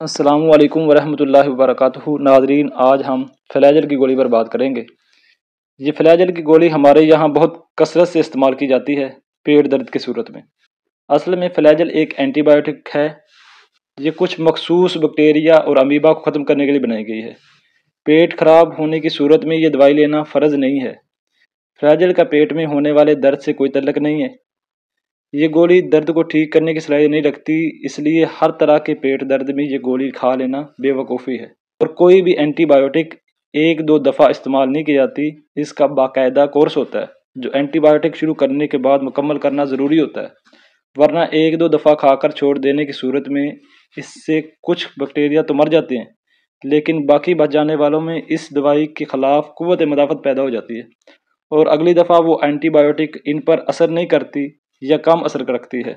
السلام علیکم ورحمۃ اللہ وبرکاتہ ناظرین، آج ہم فلیجل کی گولی پر بات کریں گے۔ یہ فلیجل کی گولی ہمارے یہاں بہت کثرت سے استعمال کی جاتی ہے پیٹ درد کی صورت میں۔ اصل میں فلیجل ایک اینٹی بائیوٹک ہے۔ یہ کچھ مخصوص بیکٹیریا اور امیبا کو ختم کرنے کے لیے بنائی گئی ہے۔ پیٹ خراب ہونے کی صورت میں یہ دوائی لینا فرض نہیں ہے۔ فلیجل کا پیٹ میں ہونے والے درد سے کوئی تعلق نہیں ہے۔ یہ گولی درد کو ٹھیک کرنے کی صلاحیت نہیں رکھتی، اس لیے ہر طرح کے پیٹ درد میں یہ گولی کھا لینا بے وقوفی ہے۔ اور کوئی بھی اینٹی بائیوٹک ایک دو دفعہ استعمال نہیں کی جاتی، اس کا باقاعدہ کورس ہوتا ہے جو اینٹی بائیوٹک شروع کرنے کے بعد مکمل کرنا ضروری ہوتا ہے، ورنہ ایک دو دفعہ کھا کر چھوڑ دینے کی صورت میں اس سے کچھ بیکٹیریا تو مر جاتے ہیں، لیکن باقی بچ جانے والوں میں اس دوائی کے خلاف قوت مدافعت پیدا ہو جاتی ہے اور اگلی دفعہ وہ اینٹی بائیوٹک ان پر اثر نہیں کرتی یا کم اثر رکھتی ہے۔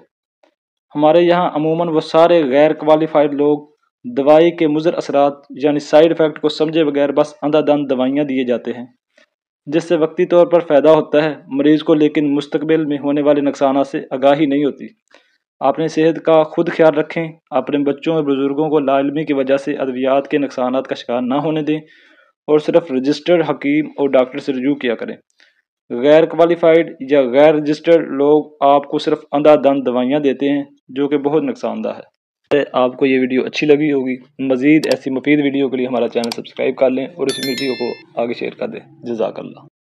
ہمارے یہاں عموماً وہ سارے غیر کوالیفائڈ لوگ دوائی کے مضر اثرات یعنی سائیڈ ایفیکٹ کو سمجھے بغیر بس اندھا دھند دوائیاں دیے جاتے ہیں، جس سے وقتی طور پر فائدہ ہوتا ہے مریض کو، لیکن مستقبل میں ہونے والے نقصانات سے آگاہی نہیں ہوتی۔ اپنی صحت کا خود خیال رکھیں، اپنے بچوں اور بزرگوں کو لاعلمی کی وجہ سے ادویات کے نقصانات کا شکار نہ ہونے دیں اور صرف رجسٹرڈ حکیم اور ڈاکٹر سے رجوع کیا کریں۔ غیر کوالیفائڈ یا غیر رجسٹرڈ لوگ آپ کو صرف اندھا دھند دوائیاں دیتے ہیں، جو کہ بہت نقصان دہ ہے۔ آپ کو یہ ویڈیو اچھی لگی ہوگی، مزید ایسی مفید ویڈیو کے لیے ہمارا چینل سبسکرائب کر لیں اور اس ویڈیو کو آگے شیئر کر دیں۔ جزاک اللہ۔